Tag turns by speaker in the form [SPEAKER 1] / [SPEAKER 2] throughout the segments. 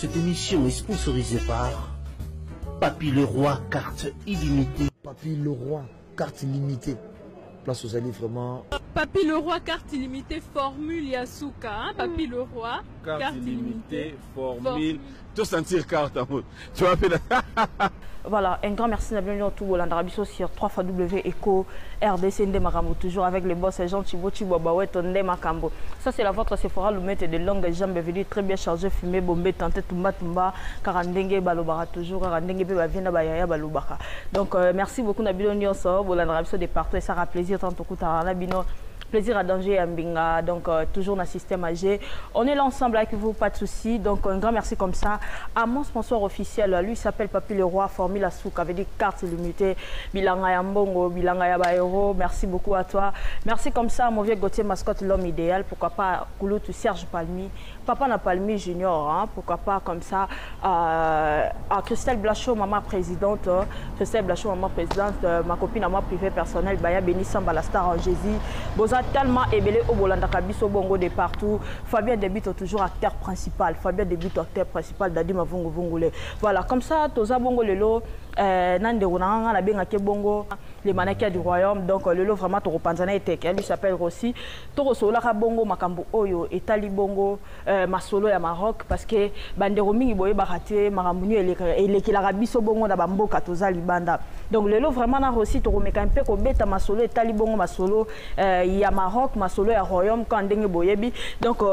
[SPEAKER 1] Cette émission est sponsorisée par Papy Leroy, carte illimitée.
[SPEAKER 2] Papy Leroy, carte illimitée. Place aux alliés vraiment.
[SPEAKER 3] Papy Leroy, carte illimitée, formule Yasuka. Hein? Papy Leroy, carte illimitée, formule.
[SPEAKER 4] Tu sentir carte en mode. Tu vas faire.
[SPEAKER 5] Voilà, un grand merci à tout le monde sur 3xW Eco RDC Ndemakambo, toujours avec les boss Jean Thibaut Chibouabawet Ndemakambo. Ça c'est la vôtre Sephora Lumette de longues jambes venues très bien chargées, fumées, bombées, tentées, tumba, karandenge, balobara, toujours karandenge, baviena, bayaya, balobaka. Donc merci beaucoup Nabilo Nyonso, Bolandrabiso de partout et ça fera plaisir tant au coup Nabino. Plaisir à danger à Mbinga, donc toujours dans le système AG. On est là ensemble avec vous, pas de soucis. Donc un grand merci comme ça à mon sponsor officiel. Lui s'appelle Papy Leroy, Formule Souk, avec des cartes limitées. Bilanga Yambongo, Bilanga Yabaero. Merci beaucoup à toi. Merci comme ça à mon vieux Gauthier Mascotte, l'homme idéal. Pourquoi pas Kouloutou Serge Palmy, Papa Napalmy Junior. Hein, pourquoi pas comme ça à Christelle Blachot, maman présidente. Christelle Blachot, maman présidente. Ma copine, maman privée personnelle. Baya Béni Samba, la star en Jésus. Tellement ébélé au Bolanda Kabiso Bongo de partout. Fabien débute toujours acteur principal. Fabien débute acteur principal d'Adima Vongo Vongole. Voilà, comme ça, Toza Bongo Lelo, Nande Rounanga, la Bengake Bongo, les mannequins du royaume. Donc, Lelo vraiment, Toro Panzana et lui s'appelle Rossi. Toro Solara Bongo, Makambo Oyo, Etali Bongo, Masolo et Maroc, parce que Banderomi, Boye Barate, Maramuni et l'Arabiso Bongo, Nabambo, Katoza, Libanda. Donc, Lelo vraiment, Rossi, Toro Mekampe, Beta Masolo, Etali Bongo, Masolo, il y a Maroc, Masolo et Royaume, quand Dengue Boyebi. Donc,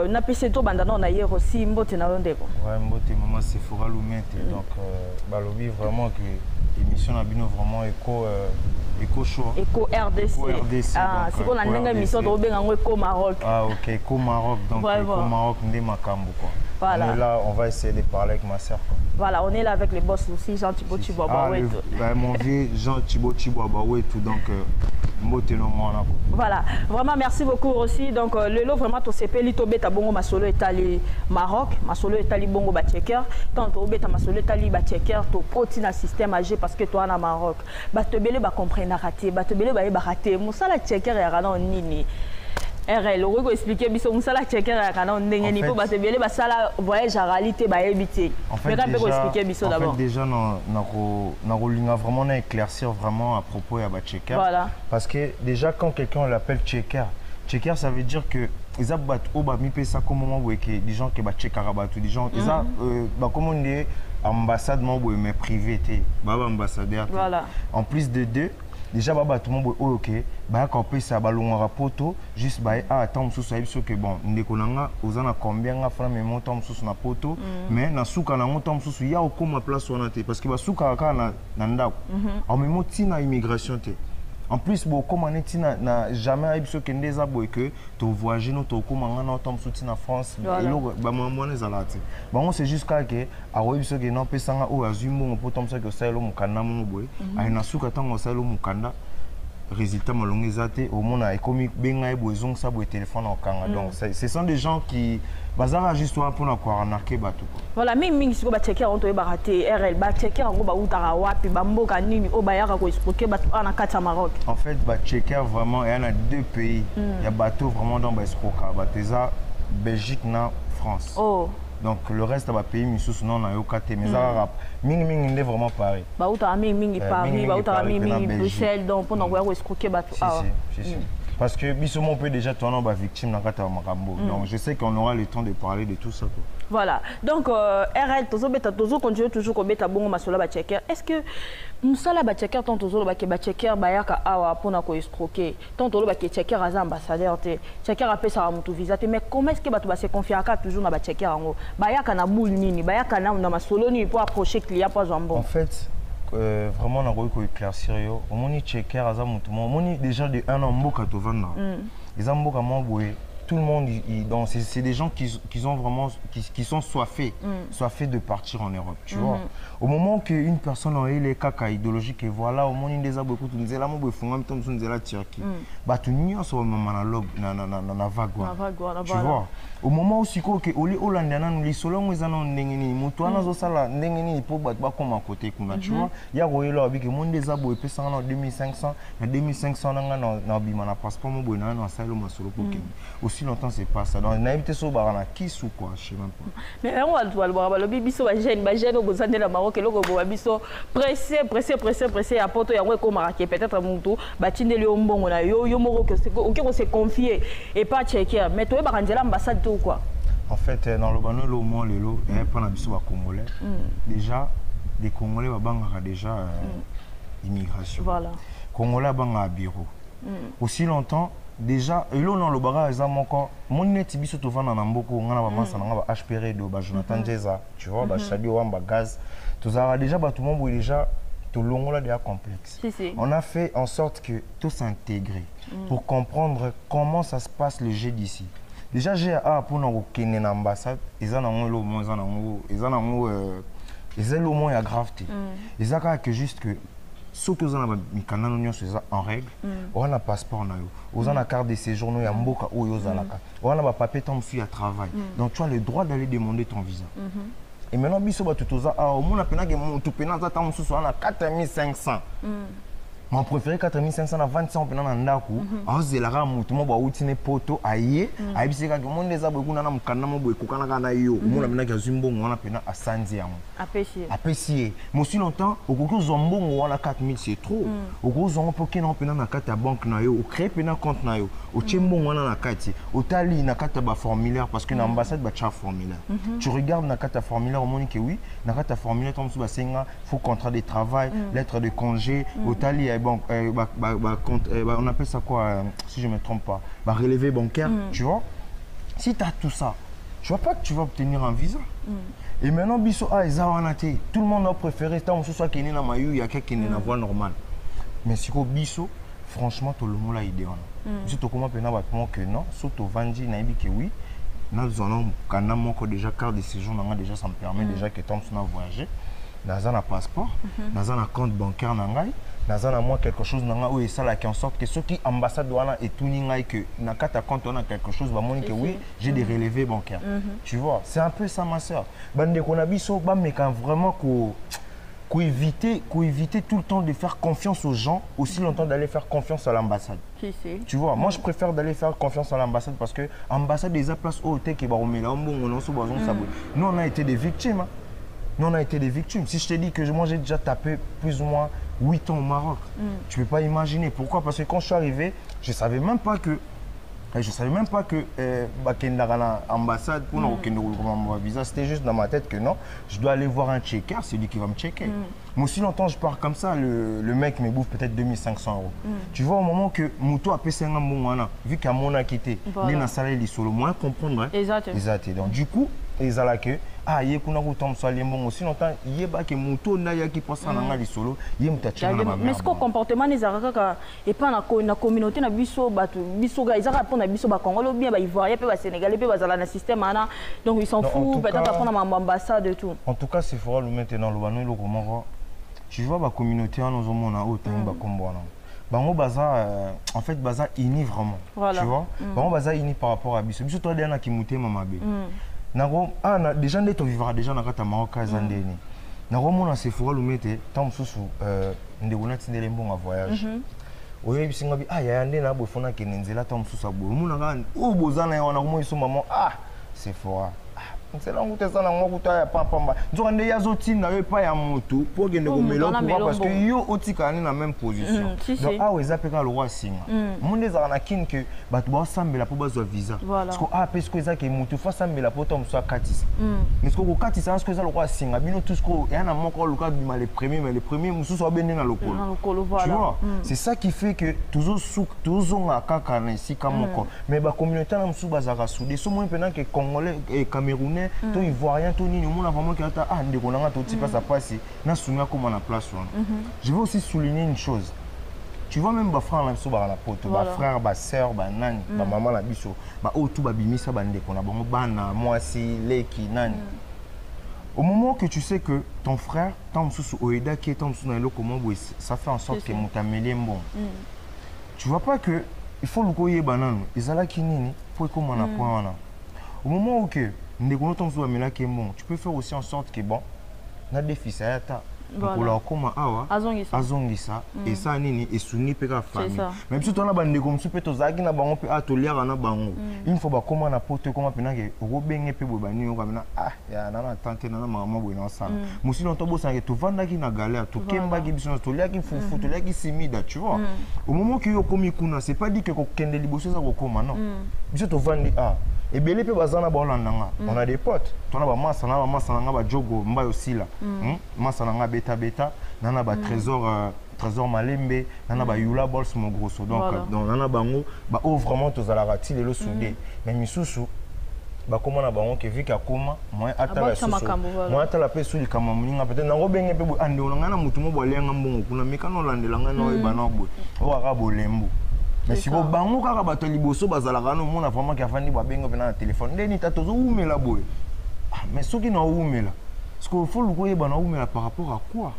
[SPEAKER 5] na PC to bandana on a hier aussi Mbote na Ndeko.
[SPEAKER 6] Ouais, Mbote maman c'est Sephora Lumette. Donc, balobi vraiment que l'émission a bien vraiment éco show. Éco RDC. Éco RDC.
[SPEAKER 5] Ah, c'est qu'on a une émission de Robin en Éco Maroc.
[SPEAKER 6] Ah ok, Éco Maroc. Donc Éco Maroc Ndemakambo quoi.
[SPEAKER 5] Voilà.
[SPEAKER 6] On est là, on va essayer de parler avec ma soeur.
[SPEAKER 5] Voilà, on est là avec les boss aussi, Jean Thibaut Chibouabawet.
[SPEAKER 6] Mon vieux Jean Thibaut Chibouabawet, donc
[SPEAKER 5] voilà, vraiment merci beaucoup aussi. Donc le lot vraiment to CP li to beta bongo masolo etali Maroc, masolo etali bongo ba checker, tant to beta masolo etali ba checker to poti na système AG parce que toi na Maroc. Ba te belé ba comprendre raté, ba te belé ba raté. Moussa la checker ya kana nini. RL, on va expliquer biso musala checker ya kana ndenge ni po ba te belé ba sala voyage à réalité ba ebité.
[SPEAKER 6] En fait déjà na rolinga vraiment éclaircir vraiment à propos ya ba checker.
[SPEAKER 5] Voilà.
[SPEAKER 6] Parce que déjà quand quelqu'un l'appelle checker, checker ça veut dire que ils abat au ba mi pesa comme moment où que des gens qui ba checker rabat des gens ils a ba comme on dit ambassade mo mais privé té ba ambassadeur.
[SPEAKER 5] Voilà.
[SPEAKER 6] En plus de deux déjà baba tout le monde ok bah quand peut ça ballon rapporto juste bah attends sous ça que bon ndekonanga ozana combien nga fra mais montant sous na poto mais na suka na montant sous ya au comme place on té parce que ba suka ka na ndako en même temps na immigration té en plus bon comme on est na jamais abiso que ndeza boy que to voyager no to comme nga na tom sous na France et lo ba moi les alati bon c'est jusqu'à que a abiso que non pesanga o azumbo mo potom ça que ça lo mukanda mo boy a na suka tango ça lo mukanda résultat malongé zate au monde a comme benga besoin ça boy téléphone en kanga donc ce sont des gens qui bazara juste pour na quoi arnaquer bateau
[SPEAKER 5] voilà même si ba checker on to ba raté RL ba checker ngo ba utara wapi ba mboka nini o ba yaka ko expliquer bateau na kata Maroc
[SPEAKER 6] en fait ba checker vraiment il y en a deux pays il y a bateau vraiment dans ba escroca bateza Belgique na France donc le reste va pays missus non na yokate mais ça ming est vraiment pareil
[SPEAKER 5] ba utara ming Paris ba utara ming Bruxelles donc pour na ko escroquer bateau
[SPEAKER 6] si parce que Bissomo peut déjà tourner en victime dans Kata Makambo. Donc je sais qu'on aura le temps de parler de tout ça. Quoi.
[SPEAKER 5] Voilà. Donc RL Tozo continue toujours comme beta bongo masola ba checker. Est-ce que musala ba checker tant Tozo ba checker ba yaka awa pour na ko escroquer. Tant Tozo ba checker az ambassadeur te. Checker appelle ça mutu visa te mais comment est-ce que ba to ba se confier aka toujours na ba checker ngo. Ba yaka na boule nini, ba yaka na masolo ni pour approcher client pas jambon.
[SPEAKER 6] En fait vraiment on a réussi à éclaircir au moni checker à mon moni déjà de un an mboka to vanda les amboka mboé tout le monde c'est des gens qui ont vraiment qui sont soifés de partir en Europe tu vois au moment qu'une personne a les caca idéologiques et voilà au monde des abos écoute nous là mo fungam tom sun la Turquie ba tu nyo so mama na vague tu vois au moment où siko que oli holandana nous les solongo ezana ndengeni mutu ana zo sala ndengeni po ba comme à côté kuna tu vois ya royelo avec le monde des abos et ça en 2500 na 2500 na bima na passeport mo boina na sala masolo pour aussi longtemps c'est pas ça. Donc on a évité ça barana qui sous quoi, je sais même pas.
[SPEAKER 5] Mais on va le biso ba jeune au Bozande la Maroc et logo biso pressé à poto ya ko marqué peut-être mutu ba tindeli o mbongo na yo moko que c'est OK on s'est confié et pas checker mais toi ba kanjela ambassade tout quoi.
[SPEAKER 6] En fait dans le bano le mot lelo et pas na biso ba congolais. Déjà les Congolais ba bangaka déjà immigration. Voilà. Congolais banga bureau. Aussi longtemps déjà et là dans le bara exemple encore mon net biso to vana na mboko ngana ba mansa nga ba HPR do ba Jonathan Jeza tu vois ba Shadi Wamba gaz tout ça déjà ba tout le monde déjà tout longola déjà complexe. On a fait en sorte que tout s'intégrer pour comprendre comment ça se passe le jeu d'ici. Déjà j'ai pour nous kene na ambassade ils en ont le moins ils ont le moins ya gravité. Ils ont que juste que ceux qui ont en règle, on a un passeport, on a une carte de séjour, on a un papier de travail. Donc tu as le droit d'aller demander ton visa. Et maintenant, au moins, on a 4500. Mon préféré 4500 à 25 ans pendant ndaku azelara mutu mo ba utine poto aye ayibiseka ke monde za boku na mukana mo boku kana kana yo mo na minaka zimbongo wana pena a sanzi yango apprécier mo si longtemps okoki zombongo wana 4000 c'est trop okoki zongo poke na pena na kata banque na yo o créer pena compte na yo o tiembongo wana na kati o tali na kata ba formulaire parce que na ambassade ba cha formulaire tu regardes na kata formulaire au monde que oui na kata formulaire tom su ba senga faut contrat de travail lettre de congé o tali bon, on appelle ça quoi, si je ne me trompe pas, relevé bancaire, tu vois. Si tu as tout ça, tu vois pas que tu vas obtenir un visa. Et maintenant, biso tout le monde a préféré, tant que ce soit qu'il y a il y a quelqu'un qui est en voie normale. Mais si tu biso, franchement, tout le monde a idée. Si tu commences à penser que non, surtout Vanji, n'a dit que oui, nous avons déjà carte de séjour, déjà ça me permet déjà que tant que tu as voyagé, nous avons un passeport, nous avons un compte bancaire, nazana moi quelque chose nanga où ça là qui en sorte que ceux qui ambassade wana et tout ninga que na kata compte on a quelque chose ba moni que oui j'ai des relevés bancaires tu vois c'est un peu ça ma sœur bande qu'on a biso ba mais quand vraiment qu'on éviter tout le temps de faire confiance aux gens aussi longtemps d'aller faire confiance à l'ambassade tu vois moi je préfère d'aller faire confiance à l'ambassade parce que ambassade des places au hôtel qui ba romela mbongo non so bazon sabou nous on a été des victimes Nous, on a été des victimes. Si je te dis que moi, j'ai déjà tapé plus ou moins 8 ans au Maroc, tu ne peux pas imaginer. Pourquoi? Parce que quand je suis arrivé, je ne savais même pas que l'ambassade pour un visa, c'était juste dans ma tête que non, je dois aller voir un checker, c'est lui qui va me checker. Moi aussi longtemps, je pars comme ça, le mec me bouffe peut-être 2500 €. Tu vois, au moment que Moutou a payé un bon vu qu'à mon a quitté, il a un salaire sur le moins comprendre. Exact. Donc du coup, ils ont que ah yé kuna kutom so lembo aussi longtemps yé ba ke Moutou na ya ki posa na ngali solo yé mutacha na ba.
[SPEAKER 5] Mais ce comportement les araka et pas na communauté na biso batu biso ga izaka pour na biso ba Congolais bien ba Ivoiriens pe ba Sénégalais pe ba zala na système ana donc ils s'en foutent peut-être pour na ambassade et tout. En tout cas c'est fort le maintenant le banu le comment tu vois ba communauté en nous mona autant ba kombona. Bango baza en fait baza ini vraiment tu vois bango baza ini par rapport à biso biso toi derna ki muté mamabe. Nako déjà ndé to vivra déjà na kata Maroc zandeni. Nako mona se fora le mete tant susu ndekona tindele mbonga voyage. Oyo bisinga bi ya ndé na bofona ke nzela tant susu abo. Mona ga o bozana ya wana ko mo maman c'est fora. C'est là où tu es dans le monde, tu as pas pamba. Tu as des azotines na pas ya moto pour que ne mélange pas parce que yo otika na même position. Donc ah ouais ça peut le roi singa. Monde za na kin que batu ba sambela pour bazo visa. Parce que parce que ça que moto fa sambela pour tom soit katisa. Mais ce que katisa parce que ça le roi singa bino tout ce que ya na moko le cas les premiers mais les premiers musu so bende na lokolo. Tu vois, c'est ça qui fait que toujours na kaka na ici comme moko. Mais ba communauté na musu bazaka soudé so moins pendant que Congolais et Camerounais to Ivoirien to nini on a vraiment que ndeko nanga to tipa ça passe na sunga comme na place wana. Je veux aussi souligner une chose. Tu vois même ba frère na biso ba na poto, ba frère, ba sœur, ba nani, ba maman na biso, ba o tout ba bimisa ba ndeko na bango bana mwasi leki nani. Au moment que tu sais que ton frère, tant sous oeda qui est tant sous na comment ça fait en sorte que mutameli mbon. Tu vois pas que il faut le koyer banane, ezala kinini pour comment na point wana. Au moment où que tu peux faire aussi en sorte que bon, na défi ça yata
[SPEAKER 6] mokolo akoma awa azongisa esa nini esungi mpe ka famille mais biso tona bandeko mosusu mpe tozalaki na bango mpe toliaka na bango une fois bakoma na poto ekoma mpena ke okobenge mpe boye banini okamena ya nana tante nana mama boye naosala mosusu na tobosanake tovandaki na galère tokembaki biso toliaki fufu toliaki simida tu vois au moment que yo okomi kuna c'est pas dit que kokende liboso eza kokoma non biso tovandi ebele mpe baza na baolanda nga on a des potes tona bamasa na nga bajogo mbai osila masa na nga beta nana trésor malembe nana bayula bols mo grosso donc nana bango oyo vraiment tozalaka ti lelo soudé mais misusu bakoma na bango ke vika koma moyen atala susu moyen atala pe suli kama muninga peut-être nango benge pe ande olanga na mutu mo bolenga mbongo kuna mekano landelanga na oyeba na boye o aka bolembu mais si vous bango kaka bato liboso bazalaka no mona vraiment ki afandi ba bengo na téléphone ndeni ta tozo umela boye mais soki na umela parce que faut le koyeba na umela par rapport à quoi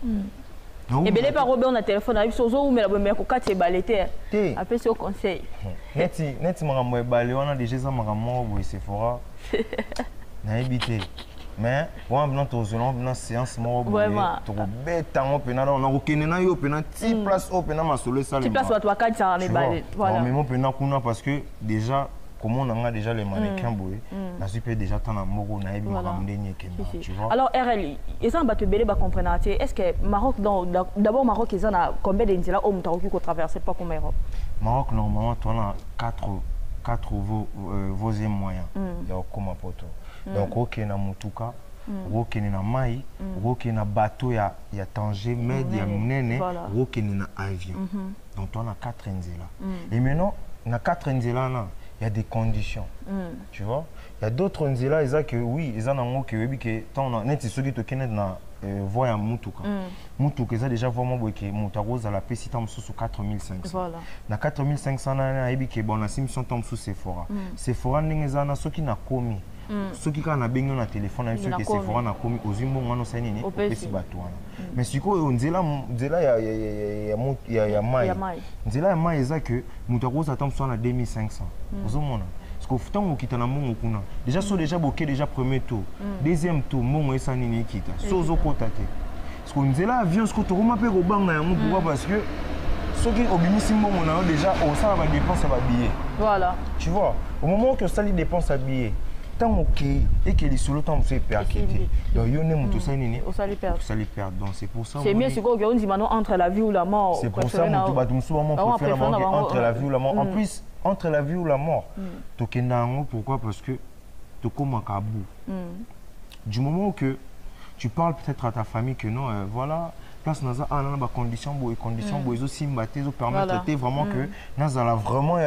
[SPEAKER 5] et belé par Robert na téléphone na biso zo umela boye mais ko kati balete après ce conseil
[SPEAKER 6] neti makambo ebale wana déjà za makambo boye Sephora na ebité mais on a une séance moi to beta on pena on a okene na yo pena ti place au pena masolo ça
[SPEAKER 5] ti place wa kati ça les balles
[SPEAKER 6] voilà mais moi pena kuna parce que déjà comment on a déjà les mannequins boy na super déjà tant na moko na ebi makamde ni kema tu vois
[SPEAKER 5] alors RL ils ont battu belé ba comprendre est-ce que Maroc d'abord Maroc ils ont combien d'indiens au mutaroki ko traverser pas comme Europe
[SPEAKER 6] Maroc normalement tu as 4 vos moyens ya koma poto donc ok na mutuka ok na mai ok na bateau ya Tanger med ya munene ok na avion donc on a 4 nzela et maintenant na 4 nzela là il y a des conditions tu vois il y a d'autres nzela ils a que oui ils en ont que oui que tant on net ceux qui te connaissent na voya mutuka mutuka ils a déjà vraiment que mutaroza la pesi tam sous 4500
[SPEAKER 5] voilà
[SPEAKER 6] na 4500 na ebi que bon na simson tam sous Sephora ndenge na ceux qui na komi ceux qui kana bengo na téléphone na ceux qui Sephora na komi ozimbo ngano sa nini opesi bato wana mais siko nzela ya mai nzela ya mai eza que mutaroza tam sous na 2500 ozomona parce que tant okita na mongo kuna déjà so déjà boké déjà premier tour deuxième tour mongo esa nini kita so zokota te parce que nzela avion ce que to roma pe ko banga ya pourquoi parce que ceux qui obimisi mongo na déjà au ça va dépenser ba billet
[SPEAKER 5] voilà
[SPEAKER 6] tu vois au moment que ça lui dépense à billet tant ok et que les solo temps c'est perqué donc yo ne mutu ça nini
[SPEAKER 5] au sali
[SPEAKER 6] perdre donc c'est pour ça
[SPEAKER 5] c'est mieux si on dit maintenant entre la vie ou la mort
[SPEAKER 6] c'est pour ça mutu ba dum souvent préfère entre la vie ou la mort en plus entre la vie ou la mort tokenda ngo pourquoi parce que tokoma kabu du moment que tu parles peut-être à ta famille que non voilà place naza na ba condition boy zo simbaté zo permettre vraiment que naza la vraiment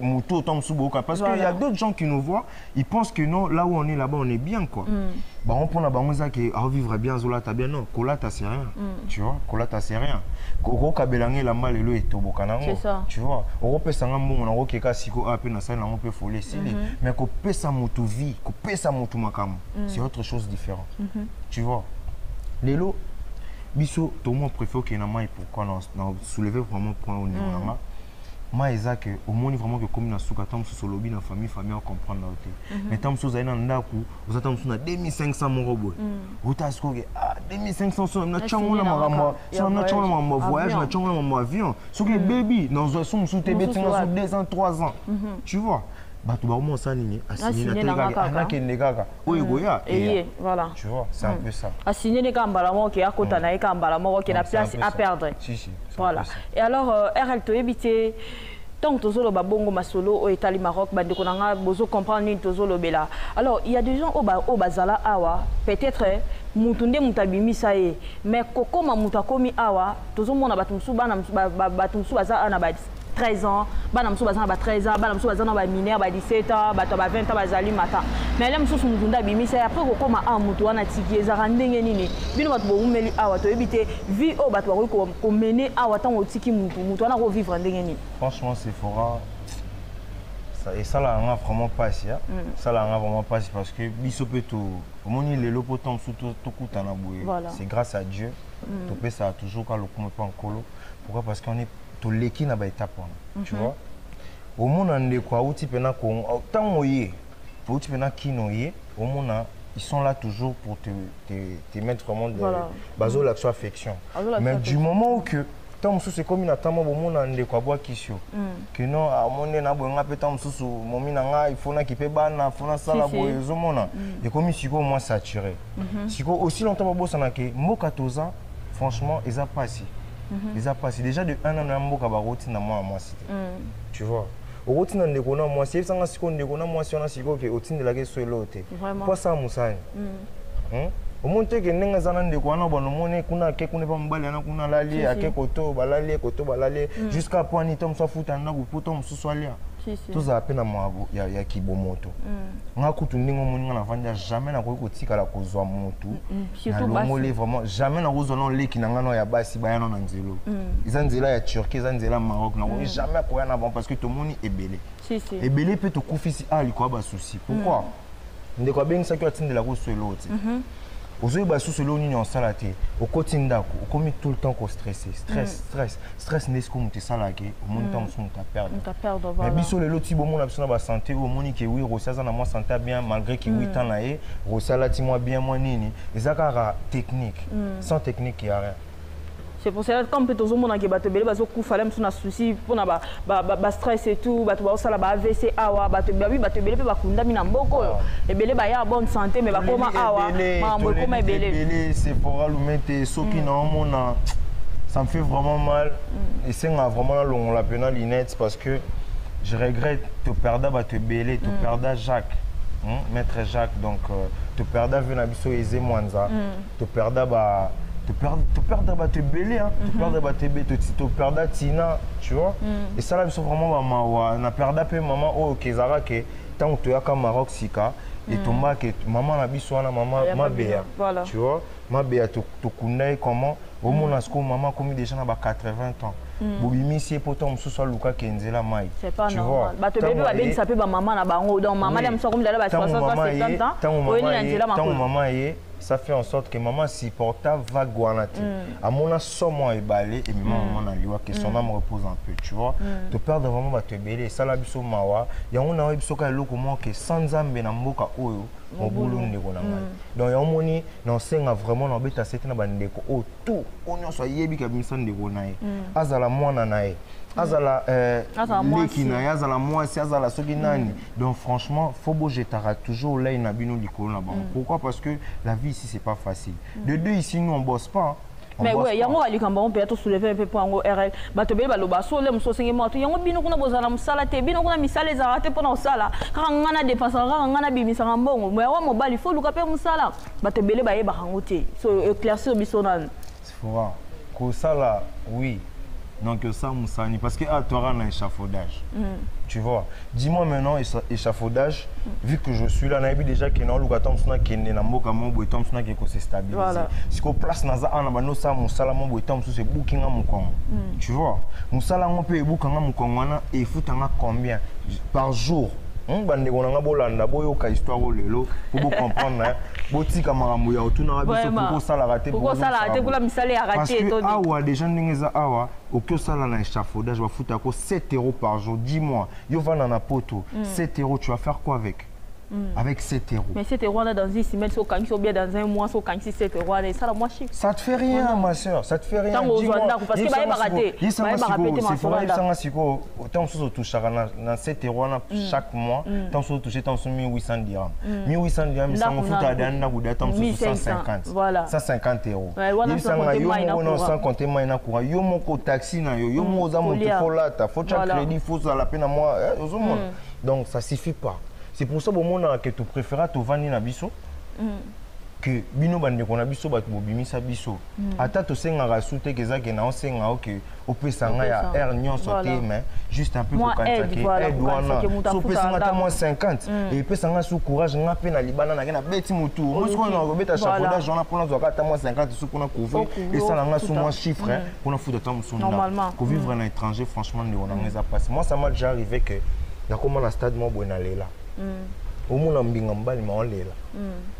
[SPEAKER 6] mutu autant suboka parce que il y a d'autres gens qui nous voient ils pensent que non là où on est là-bas on est bien quoi bah on prend la bangoza qui vivre bien zola ta bien non kolata c'est rien tu vois kolata c'est rien ko kabelange la mal le etoboka nango tu vois on pesa ngambo na okeka siko ape na sala nango pe folie sili mais ko pesa mutu vie ko pesa mutu makam c'est autre chose différent tu vois lelo biso tout le monde préfère que na mai pourquoi non soulever vraiment point au niveau là mai ezake au monde vraiment que comme na suka tam so lobby na famille à comprendre là mais tam so zaina ndaku vous tam so na 2500 mon robot utasko ke 2500 so na chango na makambo so na chango na makambo voyage na chango na makambo avion so que baby dans un son sous te betinga sur 2 ans 3 ans tu vois bato ba mo sa nini assigné na kaka kende kaka oyo goya
[SPEAKER 5] et voilà
[SPEAKER 6] tu vois c'est un peu ça
[SPEAKER 5] assigné ne kambala mo ke akota na kambala mo ke na place à perdre voilà et alors RL to ebité tant tozolo ba bongo masolo au Italie Maroc bande ko nga bozo comprendre ni tozolo bela alors il y a des gens au bazala awa peut-être mutunde mutabimisa ye mais kokoma mutakomi awa tozomona batumsu bana batumsu baza ana ba 13 ans, bana mso bazana ba 13 ans, bana mso bazana ba mineur ba 17 ans, ba 20 ans bazali mata. Mais là mso mutunda bimisa après ko koma mutu wana tiki ezaka ndenge nini. Bino bato bo umeli awa to ebite vie o bato ko mener awa tant otiki mutu wana ko vivre ndenge nini.
[SPEAKER 6] Franchement c'est fort. Ça et ça là on a vraiment pas ici. Ça là on a vraiment pas parce que biso peto au moni le lopotam sous to kutana boye. C'est grâce à Dieu. To pe ça toujours quand le comme pas en colo. Pourquoi parce qu'on est to leki na ba étape tu vois au monde ande kwa uti pena ko tant oye uti pena kino ye au monde ils sont là toujours pour te mettre vraiment de l'action affection. Mais du moment où que c'est comme une attente de quoi kisio que non à mon na bonga petam susu momi nanga il faut na kipe bana faut na sala boye zomona et comme si ko moi saturé si ko aussi longtemps bossa na ke mboka toza franchement ils a passé déjà de 1 an na mboka ba roti na moi cité tu vois roti na ndeko na moi c'est sanga siko ndeko na moi si on a siko ke otinde la ke soelote pas ça musani au moins que nenga zana ndeko wana bono mone kuna ke kuna ba mbali ana kuna lali ake koto balali jusqu'à point ni tom so futa na ku poto msusu alia tout ça peine moi ya kibomoto nga kutu ndingo moninga na vanja jamais na ko tika la kozwa moto na longole vraiment jamais na kozwa non leki na ngano ya basi bayano na nzelo izanzela ya Turquie izanzela Maroc na jamais ko yana bon parce que tout moni ebele ebele peut te kufisi ali ko ba souci pourquoi ndeko bengi ça que atinde la ko soelote Aujourd'hui, bah sous ce lot ni en salaté, au quotidien au commis tout le temps qu'on stress n'est ce qu'on te salaké, au monde temps on t'a perdu. Mais biso le lot si bon mon absent ba santé au moni que oui rosia na moi santé bien malgré que 8 ans là et rosia là ti moi bien moi nini, et ça car technique, sans technique il y a rien.
[SPEAKER 5] C'est pour ça que quand tout le monde a battu belé bazo coup fallait me son souci pour na ba stress et tout battu ba ça la ba AVC awa battu belé pe ba kunda mina mboko et belé ba ya bonne santé mais ba koma awa ma mboko ma belé
[SPEAKER 6] c'est pour allumer soki na mona ça me fait vraiment mal et c'est vraiment long la peine l'inette parce que je regrette te perdre battu belé te perdre Jacques maître Jacques donc te perdre vena biso Eze Mwanza te perdre ba te perdre te belé hein te perdre te perdre Tina tu vois et ça là ils sont vraiment maman na perdre peu maman oh kezara que tant que tu as comme Maroc sika et tomba que maman na biso na maman ma béa tu vois ma béa to kunai comment au monde à ce que maman comme déjà na ba 80 ans bobimi si pourtant mususu luka kenzela mai
[SPEAKER 5] tu vois ba te bébé ba ben ça peut ba maman na bango donc maman la mususu comme là ba 60 ans 70 ans oui ni nzela
[SPEAKER 6] maman maman ça fait en sorte que maman supportable va guanati à mon somme et balé et maman na liwa que son âme repose un peu tu vois te perdre vraiment ba te belé ça la biso mawa ya on a biso ka loko mo que sans ambe na mboka oyo mobulu ndeko na ngai donc ya moni na senga vraiment na beta sete na bandeko o tout on so yebi ka bimisa ndeko na ye azala mwana na ye azala leki na ye azala mwasi azala soki nani donc franchement faut beau t'arrête toujours là na bino likolo na bango pourquoi parce que la vie ici c'est pas facile de deux ici nous on bosse pas
[SPEAKER 5] mais ouais yango ali kamba on peut tout soulever un peu pour ngo RL bato be baloba so le muso sengi moto yango bino kuna bozala musala te bino kuna misala ezarate pona osala kaka ngana dépense kaka ngana bimisa ngambongo mais wa mobali faut luka pe musala bato bele baye bakango te so éclaircir biso nan
[SPEAKER 6] c'est fort ko sala oui donc ça musani parce que à toi on a échafaudage tu vois dis-moi maintenant échafaudage vu que je suis là na bi déjà que na lukatom sona kende na mboka mo boitom sona ke ko se stabiliser si ko place na za ana bano sa musala mo boitom so se bookinga mukongo tu vois musala ngo pe bookanga mukongo na et futanga combien par jour bande konanga bolanda boyoka histoire lelo pour comprendre botika makambo ya otuna biso pour sala raté
[SPEAKER 5] pour sala raté pour la misale ya raté
[SPEAKER 6] to awa déjà ndingeza awa okyo sala na échafaudage va foutre à 7 € par jour dis-moi yo va na poto 7 € tu vas faire quoi avec avec 7 €.
[SPEAKER 5] Mais 7 € là dans une semaine, so quand bien dans un mois, so quand 7 € ça la moins chic.
[SPEAKER 6] Ça te fait rien ma soeur, ça te fait rien.
[SPEAKER 5] Parce que va rater.
[SPEAKER 6] C'est vrai ça siko tant so touche na 7 € chaque mois, tant so toucher tant 1800 dirhams. 1800 dirhams ça me fout à dana guda tant 150. Voilà. 150 €. Il s'en yo mo sans compter mai na courant. Yo mo ko taxi na yo mo za mo faut là, faut chaque crédit, faut ça la peine à moi. Donc ça suffit pas. C'est pour ça que tu préfères te vendre na biso que bino bande ko na biso bat bobimisa biso ata to senga ga soute ke za ke na senga OK opesanga ya air nyonso te mais juste un peu pour kantsaki edwana so pesanga ta moins 50 et pesanga sous courage nga pe na libana na na beti mutu moi ce qu'on a beta chapeau j'en a pour na ta moins 50 sous qu'on a couvert et ça nga sous moins chiffre pour na foutre ta musu normalement ko vivre en étranger franchement ne on a pas moi ça m'a déjà arrivé que na comment na stade mo bona lela au monde mbinga mbali ma olela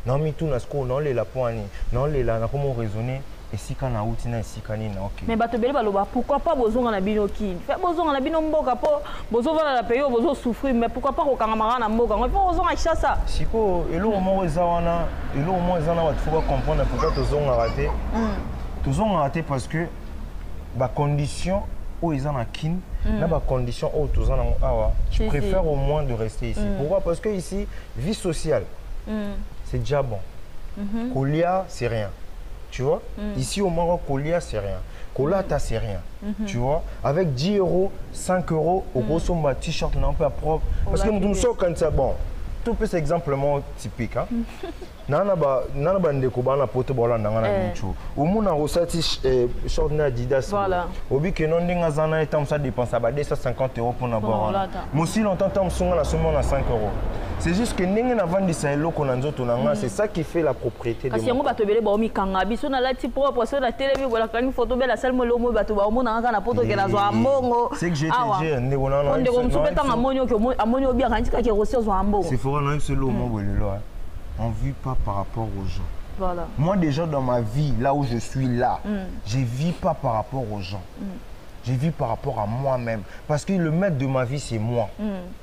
[SPEAKER 6] na mi tu na sko na olela poani na olela na comment raisonner esika na uti na esika nini na ok.
[SPEAKER 5] Mais bato bele baloba pourquoi pas bozonga na bino ki? Fait bozonga na bino mboka po bozovana na pays bozo souffrir mais pourquoi pas kokanga mara na mboka? On faut bozonga chassa.
[SPEAKER 6] Siko elo mo ezawana, elo mo ezana wat faut comprendre pourquoi tozonga raté. Tozonga raté parce que ba condition où ils en a kin, na ba condition où tous en awa. Je préfère au moins de rester ici. Pourquoi? Parce que ici vie sociale. C'est déjà bon. Colia, c'est rien. Tu vois? Ici au Maroc, Colia, c'est rien. Colata, c'est rien. Tu vois? Avec 10 €, 5 €, au gros somme, ma t-shirt, non pas propre. Parce que nous sommes quand c'est bon. Tout peut c'est exemplement typique. Nana ba ndeko ba na poto bola ndanga na bincho. Omuna rosati short na Adidas.
[SPEAKER 5] Voilà.
[SPEAKER 6] Obi ke non ndinga zana etam ça dépense ba 250 € pour na bola. Moi si longtemps tam songa la somme na 5 €. C'est juste que ndenge na vandi sa eloko na nzoto nanga, c'est ça qui fait la propriété de.
[SPEAKER 5] Kasi yango bato bele ba omi kanga biso na lati propre so na télé bola kani photo bela salmo lo mo bato ba omona nga na poto ke la zo ambongo.
[SPEAKER 6] C'est que j'ai dit ndeko na.
[SPEAKER 5] On ndeko mso peta amonyo ke amonyo bien kanji ka ke rosia zo ambongo.
[SPEAKER 6] C'est fort na c'est lo mo bolelo. On ne vit pas par rapport aux gens.
[SPEAKER 5] Voilà.
[SPEAKER 6] Moi déjà dans ma vie, là où je suis là, je ne vis pas par rapport aux gens. Je vis par rapport à moi-même. Parce que le maître de ma vie, c'est moi.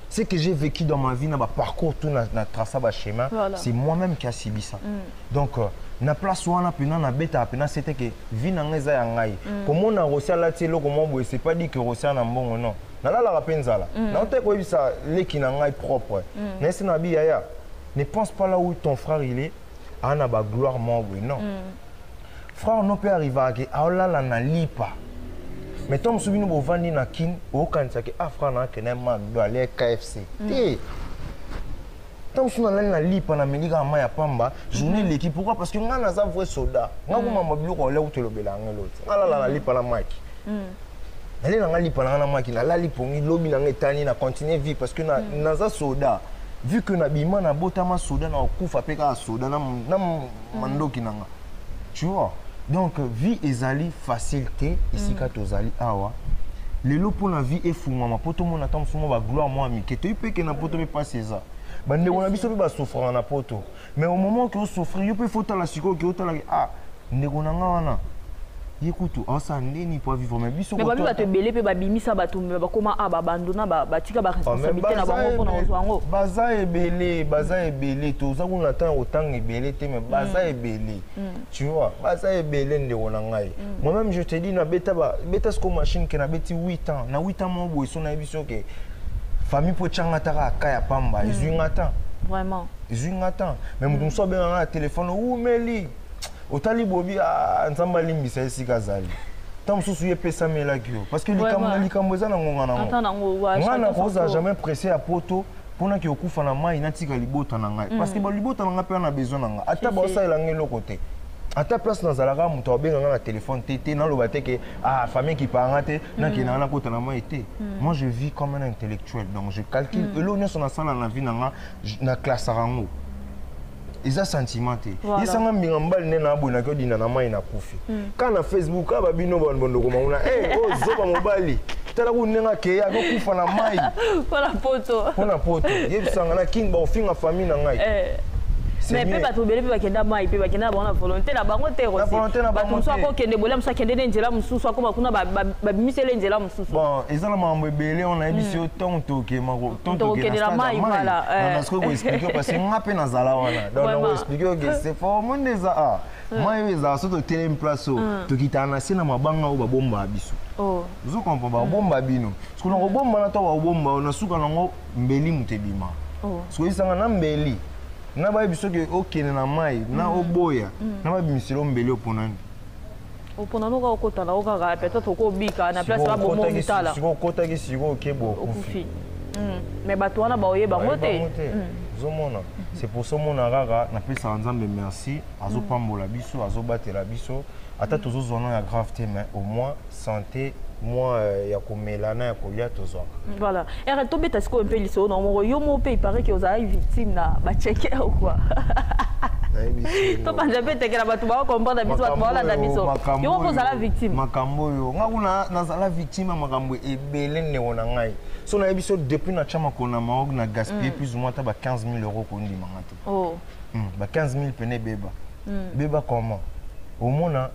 [SPEAKER 6] Ce que j'ai vécu dans ma vie, dans ma parcours, tout dans tracé le chemin, c'est moi-même qui a subi ça. Donc, na place où on a pu na beta c'était que vie na ngeza ya ngai. Comment on a reçu la télé comment c'est pas dit que reçu na mbongo non. Na la rapenzala. Na te ko ça les qui na ngai propre. Na c'est na bi ya. Ne pense pas là où ton frère il est, à na ba gloire moi non. Frère non peut arriver à que ah là là na lipa. Mais Tom soubi nous vandi na kin au kanisa que ah frère na kena McDo aller KFC. Té. Tom soubi na lipa na meliga ma ya pamba, journée l'équipe pourquoi parce que nga na za vrai soda. Nga ko mama biloko là où te lobela ngelo. Nga la na lipa na maki. Elle na lipa na maki na la lipongi lobi na ngetani na continuer vie parce que na za soda. Vu que Nabima na botama soda na okufa peka soda na mandoki nanga. Tu vois? Donc vie ezali facilité ici ka tozali awa. Lelo pour la vie est fou mama poto mon atam somo ba gloire moi mi que tu peux que na poto me passer ça. Bande on a biso ba souffrir na poto. Mais au moment que on souffrir, yo peut faut la siko que otala ah ndeko nanga wana. Yekutu asa ndeni pour vivre mais biso.
[SPEAKER 5] Mais ba ba te belé pe ba bimisa ba tumba ba koma aba bandona ba tika ba responsabilité na bango pona ozwango. Baza
[SPEAKER 6] ebele toza kuna temps autant ebele te mais baza ebele. Tu vois, baza ebele ndeko na ngai. Moi-même je te dis na beta ce ko machine que na beti 8 ans. Na 8 ans mo boy so na biso que famille po changa taka kaya pamba ezwingata.
[SPEAKER 5] Vraiment.
[SPEAKER 6] Ezwingata. Mais mutu so be na téléphone ou meli. Otali bobi a nzamba limbisa esika zali. Tant susu ye pesa mela kio parce que likambo eza na ngonga nango.
[SPEAKER 5] Attends nango wa.
[SPEAKER 6] Ngana koza jamais pressé à poto pona ki okufa na mai na tika libota na ngai parce que ba libota na ngai pe na besoin na ngai. Ata ba sa elangi lokote. Ata place na zalaka muto obenga na téléphone tété na loba te que ah famille qui paranga te na ki na kota na mai te. Moi je vis comme un intellectuel donc je calcule elo nyo sona sala na vie na classe rango. Ils ont sentiment. Ils sont mis en balle na bona ko dina na mai na kufi. Quand na Facebook aba bino bondo ko mauna oh zoba mobali. Tala ku nenga ke ya ko kufa na mai.
[SPEAKER 5] Pour la poto.
[SPEAKER 6] Yebisanga na king ba ofinga famille na ngai.
[SPEAKER 5] Mais pe bato belé pe bakenda mai pe bakenda ba na volonté na bango te aussi. Bato so ko kende bola musa kende nzela mususu akoma kuna ba bimisele nzela mususu.
[SPEAKER 6] Bon, ezala mambo belé on a ebisi autant toke mako
[SPEAKER 5] toke na mai voilà.
[SPEAKER 6] Parce que vous expliquer parce que ngape na zala wana. Donc on expliquer que c'est fort monde za ah. Moi eza so to tele place to kitana sina mabanga o babomba biso.
[SPEAKER 5] Oh.
[SPEAKER 6] Vous comprenez ba bomba bino. Parce que on bomba na to ba bomba on suka nango mbeli mutebima.
[SPEAKER 5] Oh.
[SPEAKER 6] Parce que isanga na mbeli. Na ba biso ke okene na mai na oboya na ba bimisilo mbeli oponani
[SPEAKER 5] oponano ka okota na okaka peut-être ko bika na place ba bomo mitala
[SPEAKER 6] siko kota ki siko kebo
[SPEAKER 5] okufi mais bato wana ba oyeba ngote
[SPEAKER 6] zomona c'est pour ça mon araga na pesa nzambe merci azopambola biso azobatela biso ata tozo zona ya gravité mais au moins santé moi ya komelana ya kolia tozo.
[SPEAKER 5] Voilà. Et to beta ce ko un peu liso na mo yo mo pe il paraît que vous avez victime na ba checker ou quoi. To panja beta que la batu ba comprendre biso ba wala na biso. Yo ko zala victime.
[SPEAKER 6] Makambo yo. Ngakuna na zala victime makambo ebele ne wona ngai. So na biso depuis na chama kona maog na gaspiller plus ou moins ta ba 15 000 € ko ndi mangate.
[SPEAKER 5] Oh.
[SPEAKER 6] Ba 15 000 pene beba. Beba comment? Au mona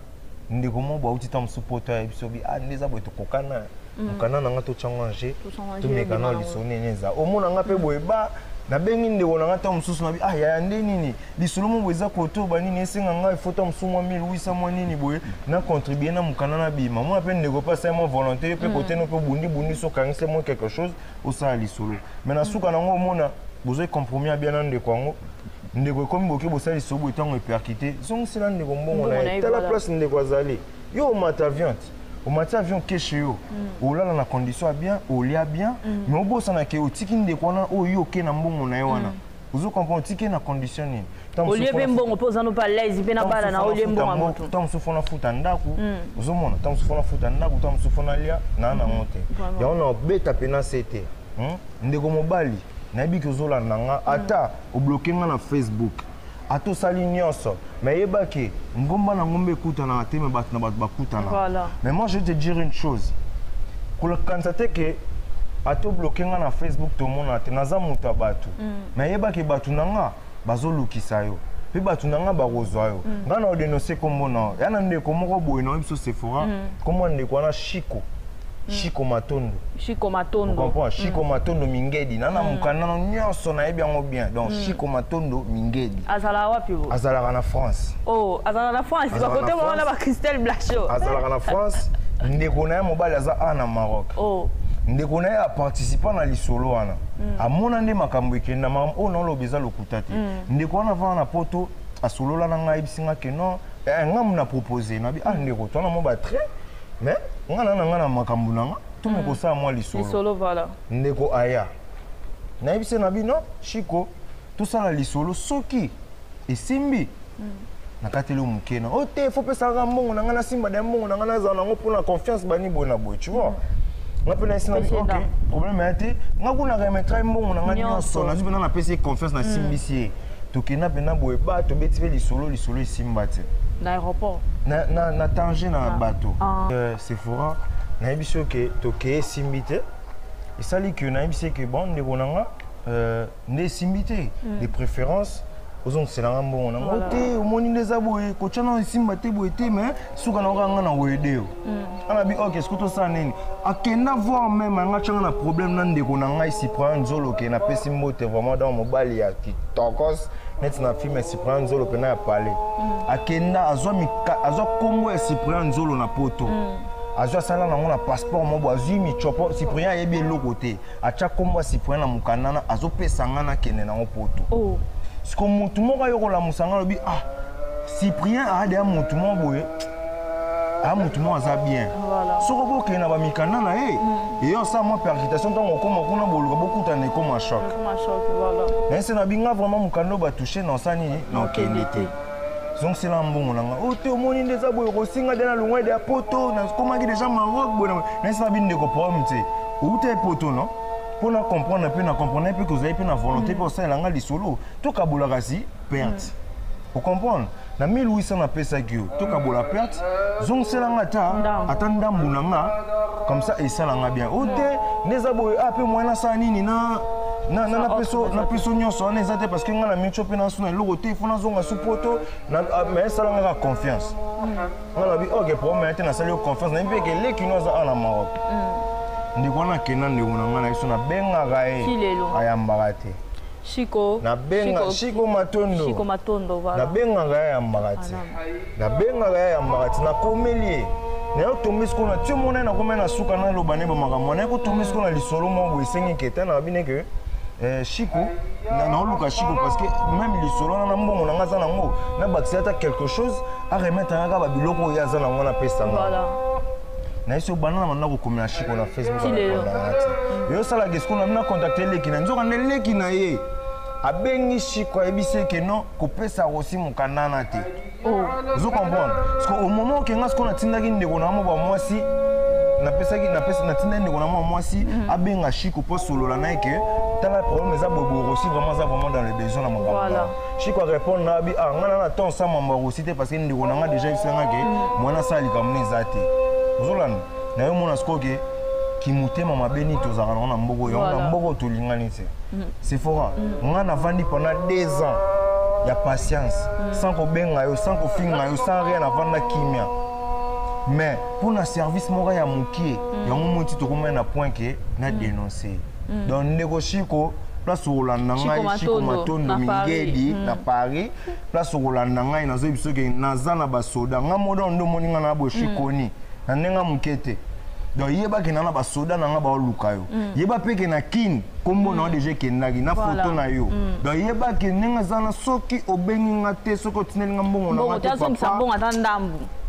[SPEAKER 6] ndeko mo ba uti tam supporter et puis ah ndeza boy to kokana mokana na nga to changer to mekana lisone neza omona nga pe boy ba na bengi ndeko na nga ta mususu na bi ah ya nde nini lisolo mo boza koto ba nini esenga nga ifota musumu 1800 mwa nini boy na contribuer na mokana na bi maman pe ndeko pas c'est mon volonté pe côté no pe bundi so kangise mo quelque chose au sa lisolo mais na suka na ngo omona bozo compromis bien na ndeko ngo ndeko comme boke bosali sobo etango eperkité zongo sila ndeko mbongo na tala place ndeko azali yo mata viande au mata avion keshe yo olala na condition bien olia bien mais obosa na ke otiki ndeko na oyo ke na mbongo na yo wana ozo comprendre otiki na condition nini
[SPEAKER 5] olie be mbongo poza no pa lazy pe na bala na olie mbongo moto
[SPEAKER 6] tam sufona futa ndaku ozo mona tam sufona futa ndaku tam sufona lia na na mote ya ona beta pena sete ndeko mobali nayebi ke ozolanda nga ata obloke nga na Facebook ata osali nyonso mais yebaki ngomba na ngomba ekutana te me bato na bato bakutana mais moi je vais te dire une chose kolakanisa te ke ata obloke nga na Facebook tomona te naza moto ya bato mais yebaki bato na nga bazolukisa yo mpe bato na nga bakozwa yo nga na odenonse kombo na yo ya na ndeko moko boye na yo biso Sephora kombo ya ndeko wana Chico Matondo.
[SPEAKER 5] Chico Matondo.
[SPEAKER 6] Vous comprenez? Chico Matondo Mingedi. Nana mukana nyonso na bien bien. Donc Chico Matondo Mingedi.
[SPEAKER 5] Azala wapi bo?
[SPEAKER 6] Azala na France.
[SPEAKER 5] Oh, azala na France. Ba côté mo na ba Christelle Blacho.
[SPEAKER 6] Azala na France. Ndeko na mobile aza na Maroc.
[SPEAKER 5] Oh.
[SPEAKER 6] Ndeko na a participé na lisolo wana. Amona nde makambo ekenda mam o na lobeza lokuta te. Ndeko na va na poto asolola na ngai bisinga ke non. Ngam na proposer na bi ndeko to na mo ba très mais ngana makambo nanga tout me ko sa moi lisolo
[SPEAKER 5] voilà
[SPEAKER 6] ndeko aya na yebise na bino Chico tout ça la lisolo soki esimbi na kateli mukena o te faut pesa nga mbongo nanga na simba de mbongo nanga na za nango pour la confiance bani bona boy tu vois nga pe na sina OK problème ete nga kuna remettre mbongo nanga nyonso na zibena na pesa confiance na simbisie tokena pena boy ba to beti lisolo esimba te
[SPEAKER 5] l'aéroport
[SPEAKER 6] na tanger na bateau Sephora na yebisi ke toke simbite esali ke na yebisi ke bon ndeko nanga nde simbite de préférence ozong selanga mbongo nanga te omoni ndeza boye kochana esimba te boye te mais suka na nga na wedeo ana bi OK eskuto sa nini akenda voir même anga changa na problème na ndeko nanga isi prend nzolo ke na pesi mbote vraiment dans mobile ya kitokos net na film Cyprien Nzolo pena ya parler akenda azwa kombo ya Cyprien Nzolo na poto azwa sala na ngona passeport mo azwi mi chopo Cyprien yebi eloko te acha kombo ya Cyprien na mukanana azopesa ngana kende na poto
[SPEAKER 5] oh
[SPEAKER 6] siko mutu moko yokola musanga lobi Cyprien a de mutu mo boye mutu mo aza bien soko boke na ba mikanana et ça moi percutation tant comme kuna boluka bokuta ne comme un choc
[SPEAKER 5] voilà
[SPEAKER 6] mais c'est na binga vraiment mukando ba toucher na sani na kendete donc c'est là mbongo nanga o te omoni ndeza boye ko singa de na longwa de poto na komaki déjà Maroc boye mais ça binde ko problème te ou te poto non pour na comprendre que vous avez une volonté pour ça langa lisolo to kabola kasi perte vous comprenez na 1800 na pesa kio to kabola perte zong selanga ta atanda mbunanga comme ça et ça langa bien o te ndeza boye pe mwana sa nini na peso nyonso wana eza te parce que nga na micho mpe na suna eloko te ifo nazonga su poto mais esalangaka confiance nga na bi ok problème te nasali yo confiance nayebi eke leki no aza na Maroc ndeko wana akenda ndeko na nga na biso nabengaka ye ayambaka te
[SPEAKER 5] Chico Matondo voilà
[SPEAKER 6] nabengaka ye ayambaka te nakomeli ye nayo tombi siko na tio mona na komena suka na lobane ba makambo na ko tombi siko na lisolo mo bo esengi keta na bine ke Chico na oluka Chico parce que même lisolo na mbongo na ngaza nango na baksiata quelque chose à remettre na ba biloko ya za na ngona pesa nga
[SPEAKER 5] voilà
[SPEAKER 6] na iso banana manda ko komela Chico na Facebook na yo sala gesko na contacter leki na nzoka ne leki na ye abengi Chico ebise ke non ko pesa aussi mukanana te vous comprenez parce qu'au moment où kenga skona tindaki ndeko na mo ba mwasi na pesa na tinda ndeko na mo mwasi abenga Chico po solola na ke tala problème za bobo aussi vraiment ça vraiment dans les besoins na manga voilà Chico répond na bi ngana na ton sa mamba aussi te parce que ndeko na nga déjà isenga ke mwana sali kamne zate zolana na yo mona skoke kimutema mabeni tozaka na mboko yo na mboko tolingani te c'est fort ngana vandi pendant 2 ans y a patience sans ko benga yo sans ko finga yo sans rien avant na kimia mais pour le service moral ya mokie ya mon petit to na point que na dénoncer donc négocico place au landanga Chico Matondo Mingedi na Paris place au landanga na zo biso ke nazana basoda ngamodo ndo moninga na bo Chikoni na nenga mukete donc yeba ke na basoda na ba luka yo yeba pe ke na kin kombo na déjà ke na photo na yo donc yeba ke nenga zana soki obengi ngate soko tinelinga mbongo na ngate papa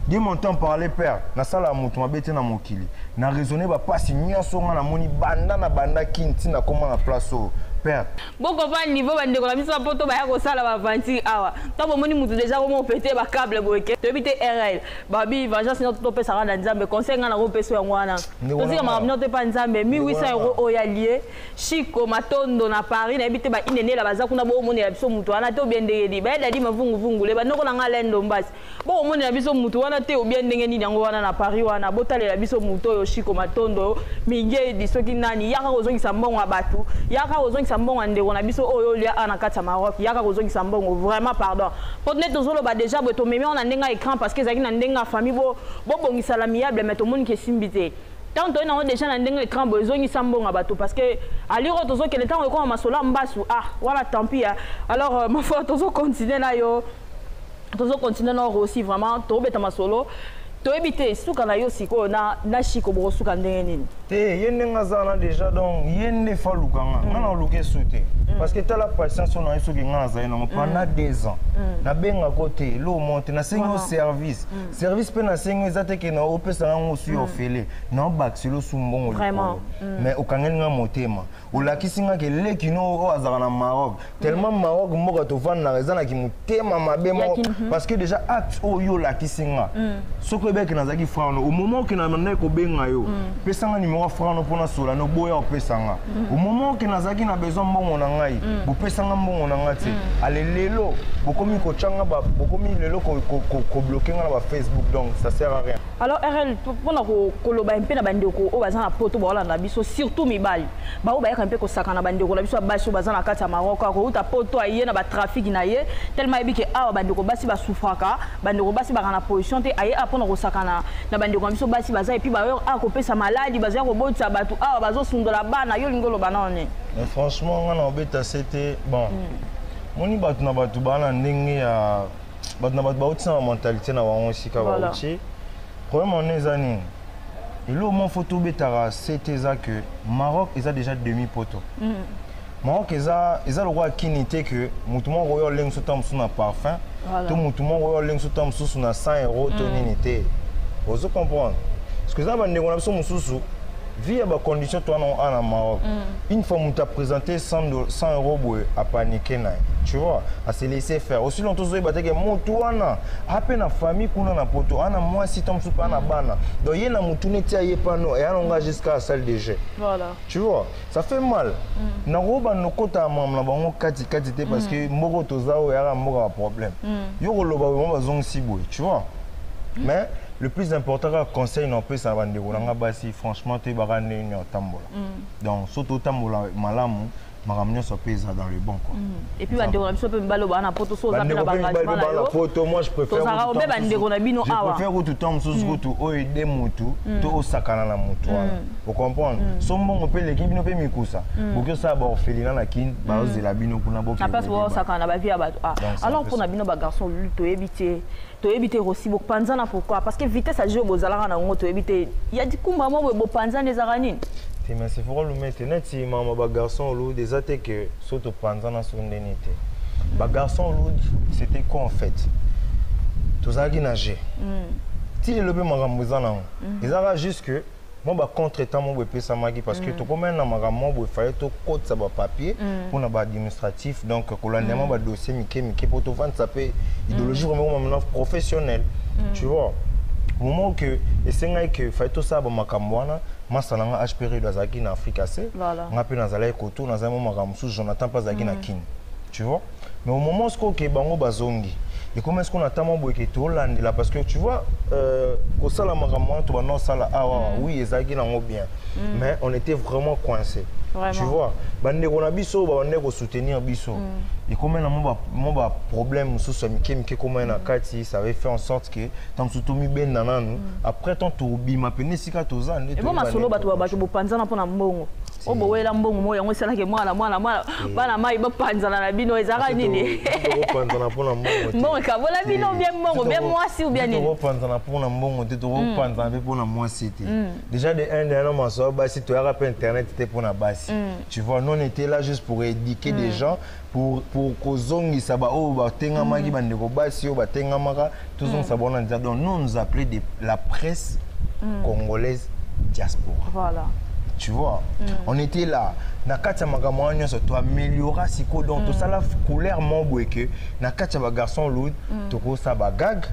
[SPEAKER 6] dis mon temps parler père na sala mutu mabete na mokili na raisonner ba pasi nyaso nga na moni banda na banda kinti na koma na place o père
[SPEAKER 5] boko ba niveau bande ko la biso poto ba ya ko sala ba vanti awa to bo moni mutu déjà ko péter ba câble boke to bité RL babi vengeance no to pesa na nzambe conseil nga na ko peso yango wana to sika ma no te pa nzambe 1800 € o ya lié Chico Matondo na Paris na bité ba inene la baza kuna bo moni la biso mutu wana to bien ndenge ba dadi mavungu vungu le ba noko na nga lendo mbasi bo moni la biso mutu wana te o bien ndenge ni yango wana na Paris wana botale la biso mutu yo Chico Matondo Mingedi soki nani yaka kozongisa mbongo abatu yaka kozongisa mbongo ndeko na biso oyo lia ana kata Maroc yaka kozongisa mbongo vraiment pardon pour net tozolo ba déjà bo to memi on a ndenga écran parce que zaki na ndenga famille bo bongisa la miable mais to moni ke simbité tant to na déjà na ndenga écran bo zongisa mbongo abatu parce que aliro tozo que le temps ko masola mbasu voilà tant pis alors ma foi tozo continuer na yo tozo continuer na aussi vraiment to beta masolo to ebité suka na yo siko na Chico bo suka ndenge nini
[SPEAKER 6] yende ngazana déjà donc yende falukanga ngana luke souté parce que tu as la patience on a eu pendant 2 ans na benga côté lo monte na sengo service service pe na sengo ezate ke na opesa ngo su ofele na bac silo sumbongo
[SPEAKER 5] vraiment
[SPEAKER 6] mais okangeli nga motema olakisinga ke lekino o azaka na Maroc tellement Maroc moko to vanda na ezana ki motema mabe mo parce que déjà acte o yo lakisinga soko beke na zaki frano au moment que na manda ko benga yo pesanga numéro frano pona sola no boya opesanga au moment que na zaki na besoin mbongo na ngai bo pesanga mbongo na ngati ale lelo bokomi ko changa ba bokomi lelo ko bloquer na ba Facebook donc ça sert à rien.
[SPEAKER 5] Alors RL pona ko loba mpe na bandeko o bazana poto ba olanda biso surtout mibali ba o ba yaka mpe ko sakana bandeko na biso baso bazana kati ya Maroc ko uta poto aye na ba trafic na ye tellement ebike awa bandeko basi ba souffraka bandeko basi ba kana position te aye apona ko sakana na bandeko biso basi baza et puis ba yo ko pesa maladi baza ko botsa batu awa bazo sundola bana yo lingolo banane.
[SPEAKER 6] Mais franchement on a obeta c'était bon moni batu na batu bana ndenge ya batu na batu ba otisa mentalité na wango sika ba oti problème on est ani et là mon photo betara c'était ça que Maroc ils a déjà demi poteau Maroc ils a le roi kinité que mutumo royo leng sotam suna parfum tout mutumo royo leng sotam suna 100 € to ninité vous comprenez parce que ça va ndeko na biso mususu via ba condition toi non en Maroc une fois on t'a présenté 100 € à paniquer na tu vois à se laisser faire aussi longtemps zo bateke motuana ape na famille kuna na poto ana moi si tom soupa na bana donc yena mutune tia yepano et alonga jusqu'à la salle de jeu
[SPEAKER 5] voilà
[SPEAKER 6] tu vois ça fait mal na roba no kota mam na bango kati te parce que moko tozao ya moko problème yo koloba mo bazong siboy tu vois mais le plus important conseil non peut ça va ndeko basi franchement te barane ni otambola donc surtout tambola malamu maramnyo so pesa dans le bon quoi
[SPEAKER 5] et puis bandeko na biso pe mbalo bana poto so za pe na bangagement na yo
[SPEAKER 6] poto moi je préfère
[SPEAKER 5] to za obe bandeko na bino awa
[SPEAKER 6] je préfère tout temps sous tout o aider mutu to osakana na mutu vous comprenez sombongo pe l'équipe bino pe mikusa bokyo ça ba orphelinat na kin ba ozela bino kuna bokyo
[SPEAKER 5] na place bo osakana ba via ba alors pour na bino ba garçon lui to éviter aussi bo panzana pourquoi parce que vitesse à jeu bozalaka na ngo to éviter il y a du kumba mo bo panzana des aranines.
[SPEAKER 6] Mais c'est pour le mettre net si maman ba garçon lourd des attaques que surtout panzana sur l'unité. Ba garçon lourd c'était quoi en fait? Tous à nager. Si le peu magamuzana. Ils avaient juste que moi ba contre-temps moi be pesa magi parce que to comme na magamo bo fallait to code ça ba papier pour na ba administratif donc colandement ba dossier mike pour to vendre ça peut idéologie vraiment maintenant professionnel. Tu vois? Au moment que et que fallait tout ça ba makamwana masalanga HPR d'Azaki en Afrique assez ngapi nazala ekoto nazama makamsu Jonathan pas Azaki na kin tu vois mais au moment où que bango bazongi Et comment est-ce qu'on attend mon boy qui est hollandais là parce que tu vois au sala maramon tu vas non sala oui ezaki nango bien mais on était vraiment coincés. Tu vois bande ko na biso ba bande ko soutenir biso et comment na mon problème sous ce mike comment na kati ça avait fait en sorte que tant surtout mi ben nananu après ton tourbi ma pene sika toza
[SPEAKER 5] et bon ma solo bato ba bo panzana pona mbongo o bo wela mbongo mo yango sala ke mwana bana mai ba panzana na bino ezaka nini
[SPEAKER 6] o panzana pona mbongo
[SPEAKER 5] mbongo ka bola bino bien mbongo bien moi si ou bien nini
[SPEAKER 6] o panzana pona mbongo te to panzana be pona moi c'était déjà de un an ma so ba si tu as pas internet c'était pona basi tu vois nous on était là juste pour éduquer des gens pour kozongi saba o ba tenga maki bande ko basi o ba tenga maka tous on s'abonne donc nous on nous appelait la presse congolaise diaspora.
[SPEAKER 5] Voilà.
[SPEAKER 6] Tu vois, on était là. Nakatia magamanya se to améliorer siko donc tout ça la couleur mon boy que nakatia ba garçon loud toko ça ba gag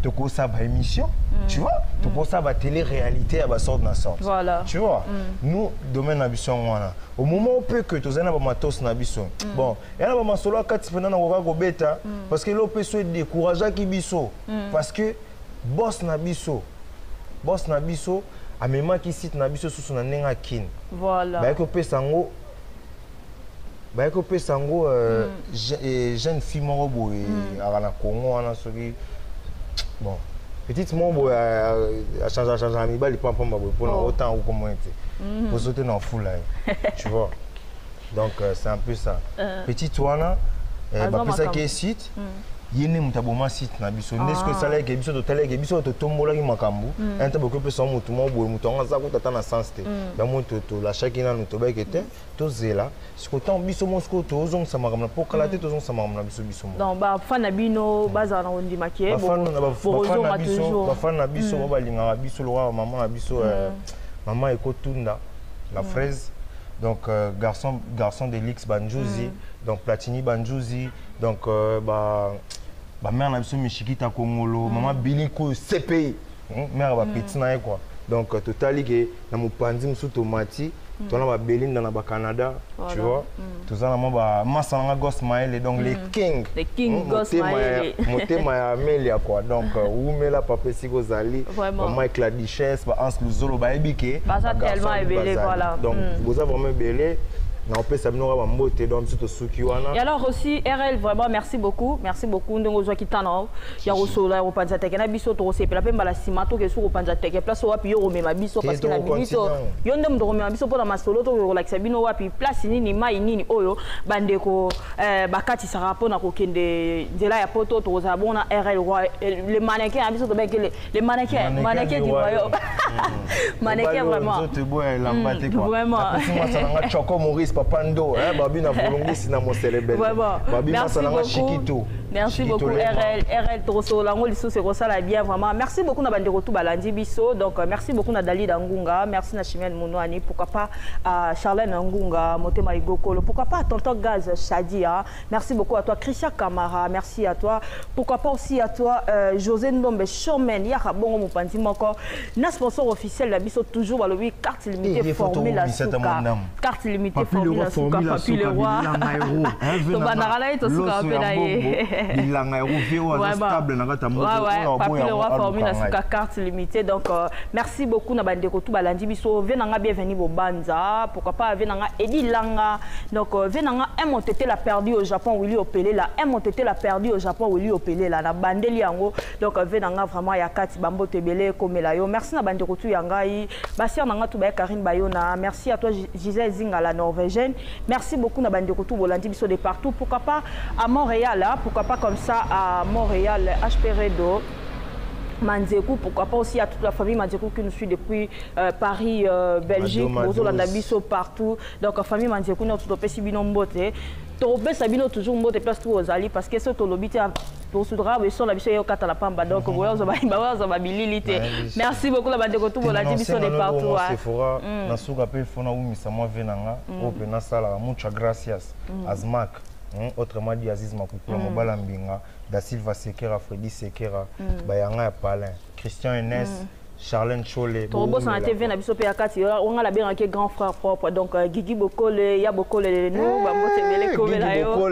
[SPEAKER 6] toko ça ba émission tu vois toko ça ba télé-réalité à ba sorte na sorte.
[SPEAKER 5] Voilà.
[SPEAKER 6] Tu vois, nous domaine ambition wana. Au moment où peut que tozana ba matos na biso. Bon, et là ba masolo kati pena na ko beta parce que l'OP so décourager ki biso parce que boss na biso a même qui cite na biso sous na nenga kin.
[SPEAKER 5] Voilà.
[SPEAKER 6] Ba ko pesango jeune fille moko boy à la Congo wana soki bon petite mon boy a changé ami ba li pam ba boy pour autant ou comment était pour sauter dans foule tu vois donc c'est un peu ça petite wana ba pesa qui cite yene mutaboma site na biso ndesko sala ke biso to tala ke biso to tombola ki makambu enta boko pesa mutu mo boye mutu nga za ko tata na sens te ba mutu to la chakina no to ba kete to zela siko tan biso mo siko to zong sama kamna po kala te to zong sama kamna biso
[SPEAKER 5] donc ba fana bino baza na ondi makie
[SPEAKER 6] ba fana biso ba linga biso lo maman na biso maman ekotunda la fraise donc garçon de Lix Banjouzi donc Platini Banjouzi donc ba mère na biso Michikita Kongolo maman Biliko CPI mère ba petit na quoi donc totali ke na mopanzi musu tomati tona ba Belinda na ba Canada tu vois tout ça na mo ba masanga Ghost Maele donc les king
[SPEAKER 5] Ghost Maele
[SPEAKER 6] motema ya Amelia quoi donc umela papa siko zali maman avec la duchesse ba Hans Luzolo ba ebike
[SPEAKER 5] ba ça tellement ébélé voilà
[SPEAKER 6] donc vous avez vraiment ébélé.
[SPEAKER 5] Et alors aussi RL vraiment merci beaucoup ndongo zwa kitana ya rosola au panza teke na biso to sepela pemba la simato ke sur panza teke place wapi yo mema biso parce que na biso yo ndem do mema biso pona masolo to relaxa bino wapi place nini mai nini oyo bandeko bakati sara pona ko kende nzela ya poto to za bona RL les mannequins à biso to ben les mannequins du royaume mannequins vraiment
[SPEAKER 6] vraiment Papando, Babina Bolongisi na Moselebele.
[SPEAKER 5] Merci beaucoup RL Trosso lango liso c'est ça la bien vraiment. Merci beaucoup na bande retour balandi biso. Donc merci beaucoup na Dali Dangunga, merci na Chimène Mounouani, pourquoi pas à Charlène Ngunga, Motema Igokolo, pourquoi pas à Tonton Gaz Shadia. Merci beaucoup à toi Christian Kamara, merci à toi. Pourquoi pas aussi à toi José Ndombe Chomen, ya bongo mopanzi moko. Na sponsor officiel la biso toujours balobi carte limitée Formule Asuka. Carte limitée Formule Asuka, Papi le roi. To banarala ito suka pena ye.
[SPEAKER 6] Bilanga Rovio stable na kata moto
[SPEAKER 5] Papi le roi Formule Asuka carte limitée. Donc merci beaucoup na bandeko tout balandi biso venanga bienvenue Bobanza, pourquoi pas venanga Edi Langa. Donc venanga Montete l'a perdu au Japon Willy Opele là, Montete l'a perdu au Japon Willy Opele là na bandeli yango. Donc venanga vraiment ya kati bambo tebele komela yo. Merci na bandeko tout yangai. Basi nanga tout ba Karine Bayona. Merci à toi Gisèle Zinga la Norvégienne. Merci beaucoup na bandeko tout bolandi biso de partout. Pourquoi pas à Montréal là, pourquoi pas comme ça à Montréal HP Redo Manzekou, pourquoi pas aussi à toute la famille Manzekou qui nous suit depuis Paris, Belgique, Bozolanda biso partout. Donc famille Manzekou nous tout opé sibino mbote. Tobé sabino toujours mbote place tout aux alliés parce que ce tolobité pour soudra mais sur la biso yo kata la pamba donc voyons za babilité. Merci beaucoup la bande tout bolandi biso de partout.
[SPEAKER 6] Sephora na suka pe fona umisa moi venanga open na sala muchas gracias Azmak. Autrement dit Aziz Makukula Mobala Mbinga, Da Silva Sekera, Freddy Sekera, Bayanga Palin, Christian Enes, Charlène Cholé.
[SPEAKER 5] Tobo ça a été venu à biso pe akati on a la bien avec grand frère propre donc Guigui Bokole ya Bokole de nous bambo tebele comme là yo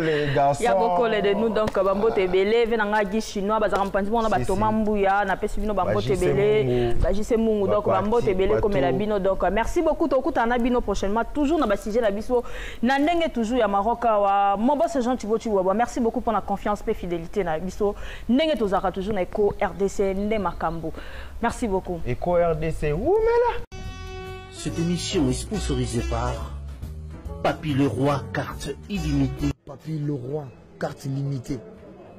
[SPEAKER 5] ya Bokole de nous donc bambo tebele vena ngagi chinois bazaka mpanzi mona ba Thomas Mbuya na pesi bino bambo tebele ba jise mungu donc bambo tebele comme la bino donc merci beaucoup tokuta na bino prochainement toujours na ba sujet na biso na ndenge toujours ya Maroc wa mon boss Jean Thibaut Chiwaba merci beaucoup pour la confiance et fidélité na biso ndenge tozaka toujours na Eco RDC Ndé Makambo merci beaucoup.
[SPEAKER 6] Eco RDC, où mais là?
[SPEAKER 1] Cette émission est sponsorisée par Papy Leroy, carte illimitée.
[SPEAKER 2] Papy Leroy, carte illimitée.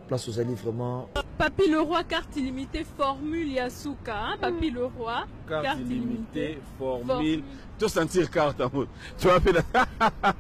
[SPEAKER 2] Place aux alliés vraiment.
[SPEAKER 3] Papy Leroy, carte illimitée, formule Yasuka. Hein? Papy Leroy,
[SPEAKER 4] carte illimitée, formule. Tout sentir carte en mode. Tu vas faire